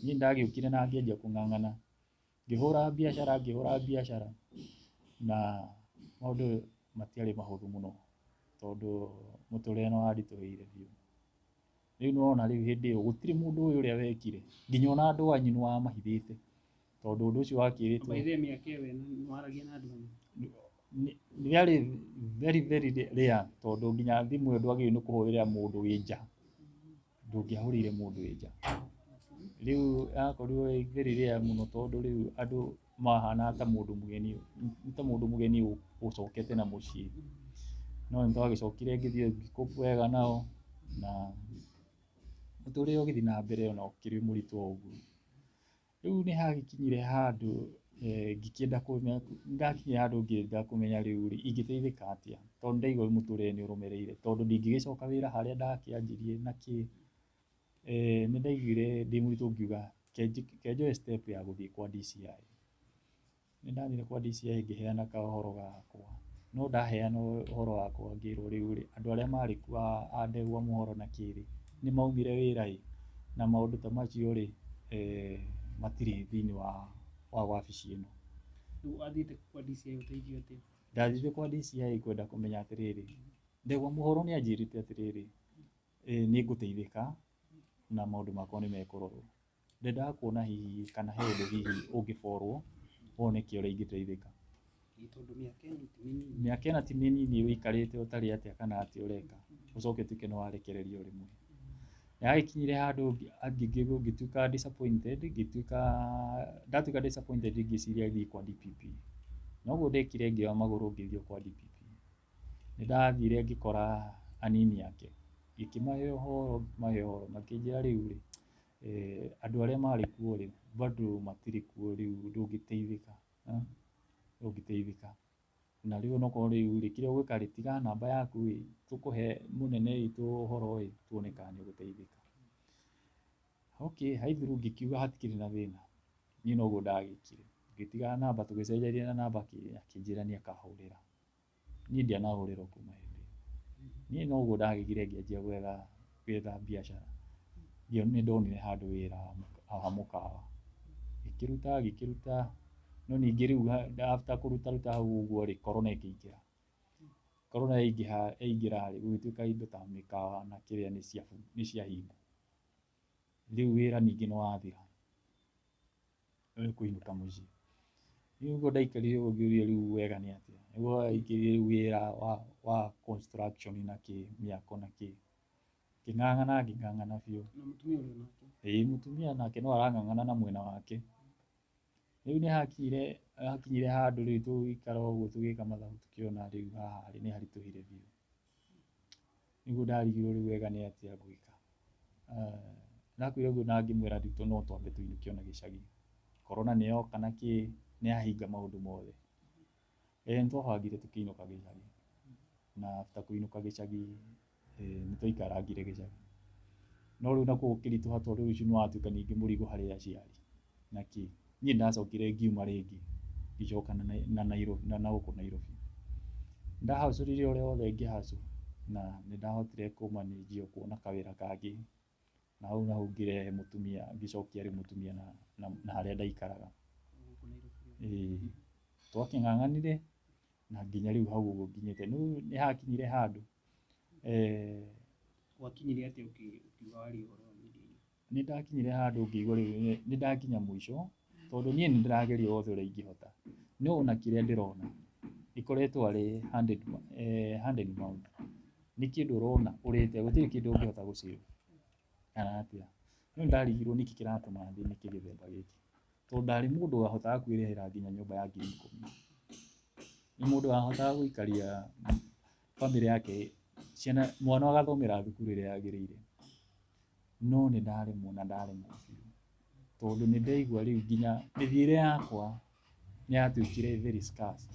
Niĩ ndagĩũkire na ngĩanjia kũng'ang'ana, ngĩhũra biacara na maũndũ matiarĩ mahũthũ mũno tondũ mũtũrĩre nĩ waritũhĩire biũ. Rĩu nĩwona rĩu hĩndĩ ĩyo gũtirĩ mũndũ ũyũ ũrĩa wekire, nginya ona andũ anyu nĩ wamahithĩte tondũ ũndũ ũcio wakĩrĩtwo. Maithe mĩaka ĩyo nĩ waragia na andũ anyu? Nĩarĩ very very rare tondũ nginya thimũ ĩyo ndwagĩrĩirwo nĩ kũhũrĩra mũndũ wĩ nja, ndũngĩahũrĩire mũndũ wĩ nja. Rĩu yakorirwo ĩ very rare mũno tondũ rĩu andũ mahana ta mũndũ mũgeni ũcokete na mũciĩ. No nĩtwagĩcokire ngĩthiĩ ngĩcope wega nao na mũtũrĩre ũgĩthiĩ na mbere ona ũkĩrĩ mũritũ o ũguo. Rĩu nĩ hagĩkinyire handũ ndakinyire handũ ngĩenda kũmenya rĩu ingĩteithĩka atĩa, tondũ ndaigua mũtũrĩre nĩ ũrũmĩrĩire, tondũ ndingĩgĩcoka wĩra harĩa ndakĩanjirie na kĩ. Nĩ ndaiguire ndĩ mũritũ ngiuga kenjoe step ya gũthiĩ kwa DCI. Nĩ ndathire kwa DCI ngĩheana kaũhoro gakwa, no ndaheana ũhoro wakwa ngĩrwo rĩu andũ arĩa marĩ kuo a ndegwa mũhoro na kĩrĩ nĩ maumire wĩra na maũndũ ta macio matirĩ thĩinĩ wa wabici ĩno. Rĩu wathiĩte kwa DCI ũteithio atĩa? Ndathiĩte kwa DCI kwenda kũmenya atĩrĩrĩ, ndegwa mũhoro nĩ anjĩrĩte atĩrĩrĩ, nĩ ngũteithĩka na maũndũ makwa nĩ mekũrorwo. Ndendaga kuona hihi kana he ũndũ hihi ũngĩborwo woneke ũrĩa ingĩteithĩka. Tondũ mĩaka mĩaka ĩno ti mĩnini ũikarĩte ũtarĩ atĩa kana atĩ ũreka, ũcoke ũtuĩke nĩ warekererio rĩmwe. Nĩhagĩkinyire handũ ngĩtuĩka disappointed, ndatuĩka disappointed ngĩciria thiĩ kwa DPP. Noguo ndekire ngĩoya magũrũ ngĩthiĩ kwa DPP. Nĩ ndathire ngĩkora anini ake, ngĩkĩmahe ũhoro makĩnjĩra rĩu andũ arĩa marĩ kuo bado matirĩ kuo, rĩu ndũngĩteithĩka. Na rĩu onokorwo rĩu kĩrĩa ũgwĩka tiga namba yaku tũkũhe mũnene witũ ũhoro tuone kana nĩ ũgũteithĩka. Okay, haithuru ngikiuga hatikĩrĩ na thĩna, niĩ noguo ndagĩkire, ngĩtiga namba tũgĩcenjania na namba akĩnjĩra nĩ akahũrĩra, niĩ ndianahũrĩrwo kuma hĩndĩ ĩyo, niĩ noguo ndagĩkire ngĩanjia gwetha biacara, nĩ ndonire handũ wĩra wa mũkawa, ngĩkĩruta, no ningĩ rĩu after kũruta hau ũguo rĩ, korona ĩkĩingĩra, korona yaingĩra rĩ, gũgĩtuĩka indo ta mĩkawa na kĩrĩa nĩ ciahingwo, rĩu wĩra ningĩ nĩ wathira, kũinũka mũciĩ, rĩu ũguo ndaikarire ũguo ngĩũria rĩu wega nĩ atĩa, nĩguo aingĩrire wĩra wa construction na kĩ, mĩako na kĩ, ngĩng'ang'ana biũ. Na mũtumia ũrĩa nake? Ĩĩ mũtumia nake no arang'ang'ana na mwena wake, rĩu nĩ hakinyire handũ rĩu tũgĩikara ũguo tũgĩka mathabu tũkĩona rĩu haha nĩ haritũhire biũ, nĩguo ndarigirwo rĩu wega nĩ atĩa ngwĩka, ndakwĩra ũguo na ngĩmwĩra rĩu no twambe tũinũke ona gĩcagi, korona nĩ yoka na kĩ, nĩ yahinga maũndũ mothe, nĩ twabangire tũkĩinũka gĩcagi, na after kũinũka gĩcagi nĩ twaikarangire gĩcagi, no rĩu nakuo gũkĩritũha tondũ rĩu ũcio nĩ watuĩka ningĩ mũrigo harĩ aciari, na kĩ, niĩ ndacokire ngiuma rĩngĩ, ngĩcoka na Nairobi, na gũkũ Nairobi, ndahacũrire ũrĩa wothe ingĩhacũ, na nĩ ndahotire kũmanĩnji o kuona kawĩra kangĩ, na hau naho ngĩrehe mũtumia, ngĩcokia rĩu mũtumia na harĩa ndaikaraga, twakĩng'ang'anire na nginya rĩu hau ũguo nginyĩte, nĩ hakinyire handũ wakinyire atĩa ũkiuga waria ũhoro wa media-inĩ? Nĩ ndakinyire handũ ngĩigua rĩu nĩ ndakinya mũico, tondũ niĩ nĩ ndĩrageria wothe ũrĩa ingĩhota, no ona kĩrĩa ndĩrona ikoretwo arĩ hand and mouth, nĩ kĩndũ ũrona ũrĩte, gũtirĩ kĩndũ ũngĩhota gũ-save kana atĩa, no nĩ ndarigirwo nĩkĩ kĩratũma thĩnĩke gĩthemba gĩkĩ, tondũ ndarĩ mũndũ wahotaga kwĩrĩhĩra nginya nyũmba ya 10,000, nĩ mũndũ wahotaga gũikaria bamĩrĩ yake, mwana agathomera thukuru ĩrĩa yagĩrĩire, no nĩ ndaremwo na ndaremwo biũ, tondũ nĩ ndaigua rĩu nginya mĩthiĩre yakwa nĩ yatuĩkire very scarce,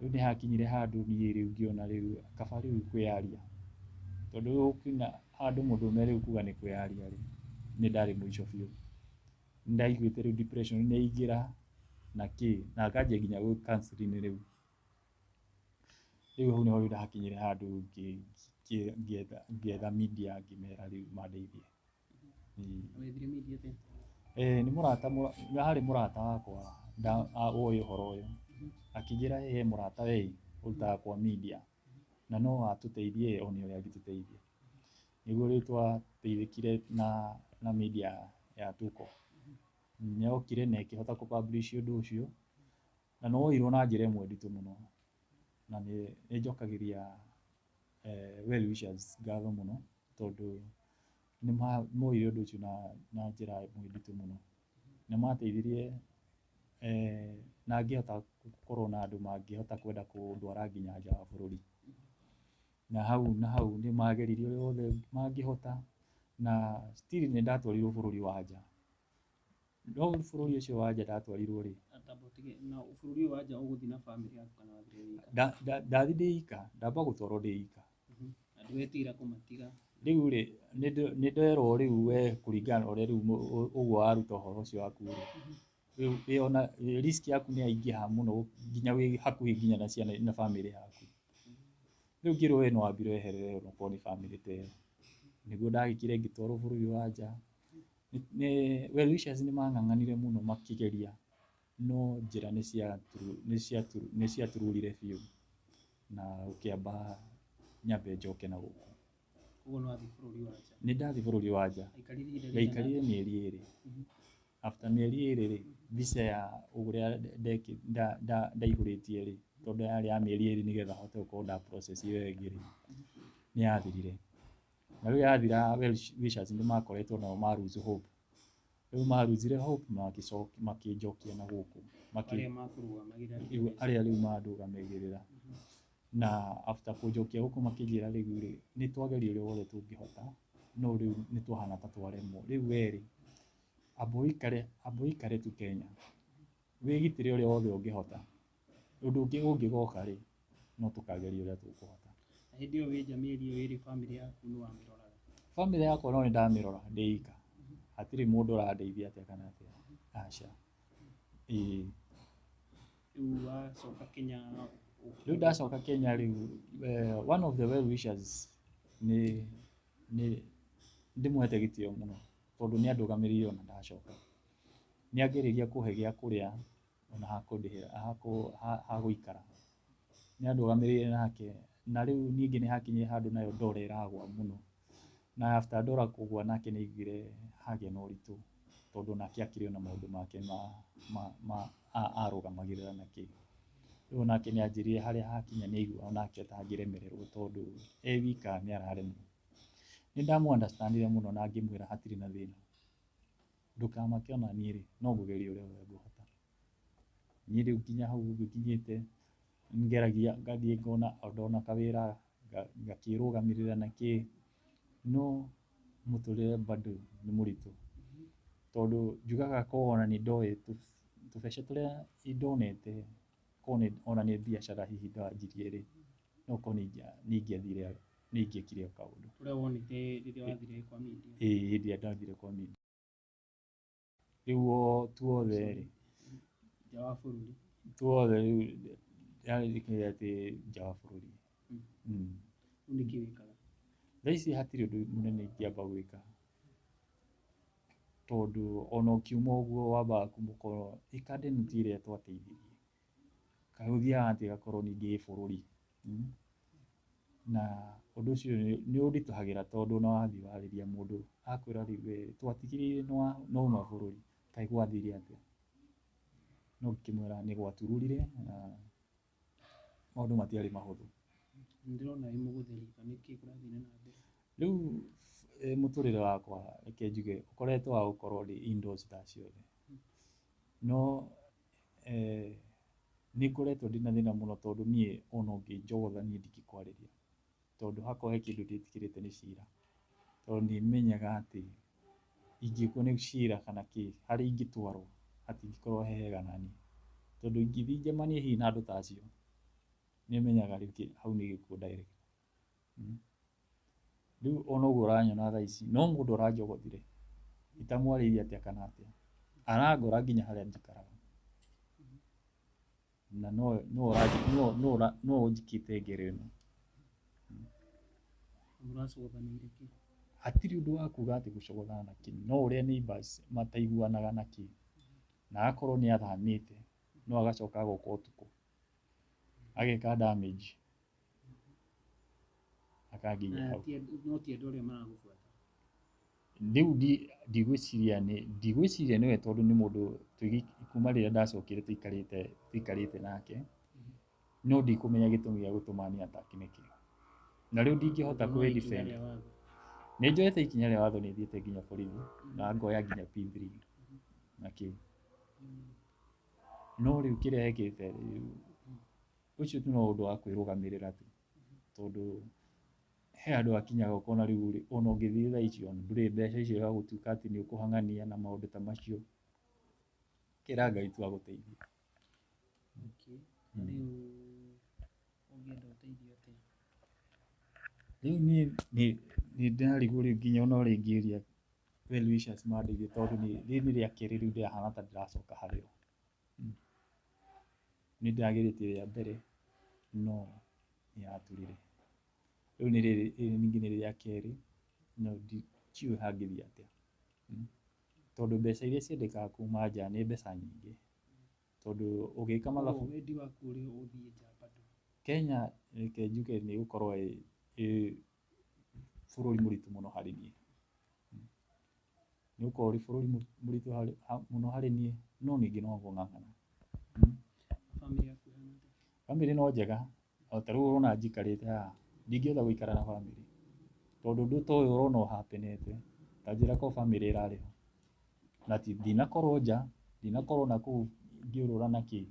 rĩu nĩ hakinyire handũ niĩ rĩu ngĩona rĩu kaba rĩu kwĩyaria, tondũ rĩu gũkinya handũ mũndũrũme rĩu kuga nĩ kwĩyaria rĩ, nĩ ndarĩ mũico biũ, nĩ ndaiguĩte rĩu depression nĩ yaingĩra na kĩ, na nganjia nginya gwĩ counselling rĩu hau nĩho rĩu ndakinyire handũ ngĩetha media ngĩmera rĩu mandeithie. Wethire media atĩa? Nĩ mũrata, harĩ mũrata wakwa woĩ ũhoro ũyũ, akĩnjĩra he mũrata we ũrutaga kwa media, na no atũteithie one ũrĩa angĩtũteithia, nĩguo rĩu twateithĩkire na media ya Tuko, nĩ yokire na ĩkĩhota kũ-publish ũndũ ũcio, na nĩ woirwo na njĩra ĩmwe nditũ mũno, na nĩ njokagĩria well wishers ngatho mũno, tondũ nĩ moire ũndũ ũcio na njĩra ĩmwe nditũ mũno, nĩ mateithirie na ngĩhota gũkorwo na andũ mangĩhota kwenda kũndwara nginya nja wa bũrũri, na hau nĩ mageririe ũrĩa wothe mangĩhota, na still nĩ ndatwarirwo bũrũri wa nja, no bũrũri ũcio wa nja ndatwarirwo rĩ, na bũrũri ũyũ wa nja ũgũthiĩ na famĩlĩ yaku kana wathire wika? Ndathiĩ ndĩ ika, ndamba gũtwarwo ndĩ ika. Na ndwetĩira kũmatiga? Rĩu rĩ, nĩ nderwo rĩu we kũringana na ũrĩa rĩu ũguo waruta ũhoro ũcio waku rĩ, rĩu ona risk yaku nĩ yaingĩha mũno nginya wĩ hakuhĩ nginya na ciana na famĩlĩ yaku, rĩu ngĩrwo we no wambire weherere onokorwo nĩ famĩlĩ ta ĩyo, nĩguo ndagĩkire ngĩtwarwo bũrũri wa nja, well wishers nĩ mang'ang'anire mũno makĩgeria, no njĩra nĩ ciatururire biũ, na gũkĩamba nyambe njoke na gũkũ. Ũguo nĩ wathiĩ bũrũri wa nja? Nĩ ndathiĩ bũrũri wa nja, ngaikarire mĩeri 2, after mĩeri 2 rĩ, visa ya ũrĩa ndaihũrĩtie rĩ, tondũ yarĩ ya mĩeri 2 nĩgetha hote gũkorwo nda process ĩyo ĩngĩ rĩ, nĩ yathirire, na rĩu yathira well wishers nĩ makoretwo nao ma lose hope, rĩu ma lose hope makĩnjokia na gũkũ, arĩa rĩu mandũgamagĩrĩra, na after kũnjokia gũkũ makĩnjĩra rĩu rĩ, nĩ twageria ũrĩa wothe tũngĩhota, no rĩu nĩ twahana ta twaremwo, rĩu we rĩ, amba ũikare tu Kenya, wĩgitĩre ũrĩa wothe ũngĩhota, ũndũ ũngĩ ũngĩgoka rĩ, no tũkageria ũrĩa tũkũhota. Hĩndĩ ĩyo wĩ nja mĩeri ĩyo ĩrĩ famĩlĩ yaku nĩ wamĩroraga? family yakwa no ndamirora ndeika hatiri mundu urandeithia atia kana atia acha Riu wacoka Kenya riu ndacoka Kenya riu one of the well wishers ni ndimwete gitio muno tondu ni andugamirire ona ndacoka ni angiriria kuhe gia kuria ona hakundihira haguikara ni andugamirire nake na riu ningi ni hakinye handu nayo ndora iragwa muno na after ndora kugwa nake ni igire hagia na uritu tondu nake akiri na maundu make ma arugamagirira nake riu nake ni anjirire haria hakinya ni igua onake tangiremererwo tondu wika ni araremwo ni ndamu understandire muno na ngimwira hatiri na thina ndukamake ona nie ri no ngugeria uria nguhota ni riu nginya hau nginyite ngeragia ngathie ngona ndona kawira ngakirugamirira nake no muturire bado ni muritu tondu njugaga ko ona ni ndoe tubesha turia indonete kone ona ni biashara hihi ndanjirie ri no ko ningiathire ningikire kaundu uria wonete riria wathire kwa media hindi ndathire kwa media riu tuothe ri nja wa bururi tuothe riu yarikire ati nja wa bururi niki wikaga thaici hatiri undu munene ingiamba gwika tondu ona ukiuma uguo wamba kumukorwo ikande nutire twateithirie kahuthiaga ati gakorwo ningi bururi na undu ucio ni undituhagira tondu no wathi wariria mundu akwira riu twatigirire no mabururi kai gwathire atia no kimwira ni gwatururire maundu matiari mahuthu ndirona wi mugutherika niki kurathire na mbere riu muturire wakwa reke njuge ukoretwo wa gukorwo ri indoors ta ciothe no ni ngoretwo ndina thina muno tondu nie ona ngijogotha nie ndigikwariria tondu hakwa he kindu nditikirite ni cira tondu nimenyaga ati ingikuo ni cira kana ki hari ingitwarwo hatingikorwo hega nani tondu ingithi njemanie hihi na andu ta acio nimenyaga riu hau ni gikuo direct riu ona uguo uranyona thaa ici no mundu uranjogothire itamwariria atia kana atia arangora nginya haria njikaraga na no unjikite ngero ino muracogothanire ki hatiri undu wa kuga ati gucogothana na ki no uria neighbors mataiguanaga na ki na akorwo ni athanite no agacoka goka utuku ageka damage akaginya hau no ti andu aria maragubuata riu ndigwiciria niwe tondu ni mundu kuma riria ndacokire tuikarite nake no ndikumenya gitumi gia gutuma ni ataki niki na riu ndingihota kwi defend ni njoete ikinya ria watho ni thiete nginya borithi na ngoya nginya P3 naki no riu kiria ekite riu ucio tu no undu wa kwirugamirira tu tondu he andu akinyaga ukona riu ona ungithie thaa icio nduri mbeca icio ya gutuika ati ni ukuhangania na maundu ta macio kira Ngai tu aguteithie riu ungienda uteithio atia riu ni ndarigwo riu nginya ona ringiria well wishers mandeithie tondu ni ria keri riu ndirahana ta ndiracoka hario ni ndagirite ria mbere no ni aturire riu ni ningi ni ria keri no ndikiuĩ hangithia atia tondu mbeca iria ciendekaga kuma nja ni mbeca nyingi tondu ugika mathabu wendi waku uri uthie nja bado Kenya reke njuge ni gukorwo bururi muritu muno hari nie ni ukorwo ri bururi muritu muno hari nie no ningi no ng'ang'ana family no njega o ta riu urona njikarite haha ndingihota guikara na family tondu ndu ta uyu urona uhapenete ta njira ko family irari na ti ndinakorwo nja ndinakorwo na kuu ngiurura na ki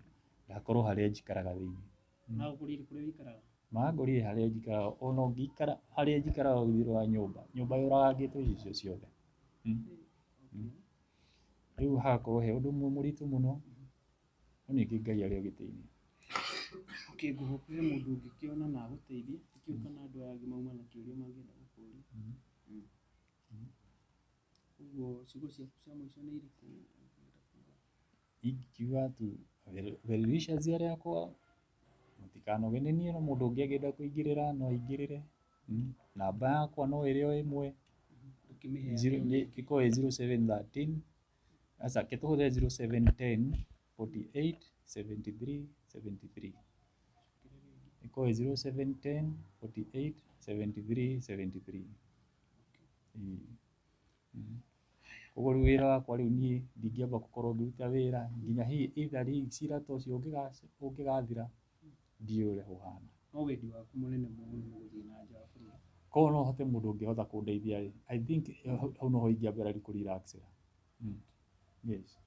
ndakorwo haria njikaraga thiini na ukurire kuria wikaraga magorire haria njikaraga ona ngikara haria njikaraga uthiro wa nyumba yuragangitwo icio ciothe riu hagakorwo he undu muritu muno no ningi Ngai ari ugitiini nguhũkuhe mundu ungikiona na aguteithie ikiuka na andu angi mauma na kiuria mangienda gukuria Ũguo ciugo ciaku cia mũico nĩ irĩkũ ũngĩenda kuuga? Ingiuga tu well wishes arĩa akwa mũtikanoge nĩ niĩ, no mũndũ ũngĩ angĩenda kũingĩrĩra no aingĩrĩre. Namba yakwa no ĩrĩ o ĩmwe, ĩkorwo ĩ 0713, aca reke tũhũthĩre 0710 48 73 73, ĩkorwo ĩ 0710 48 73 73. Koguo rĩu wĩra wakwa rĩu niĩ ndingĩamba gũkorwo ngĩruta wĩra nginya either cira ta ũcio ũngĩgathira ndiũĩ ũrĩa ũhana. No wendi waku mũnene mũno nĩ gũthiĩ na nja wa bũrũri? Korwo no hote mũndũ ũngĩhota kũndeithia rĩ, I think hau noho ingĩambĩrĩria kũ relax. Yes.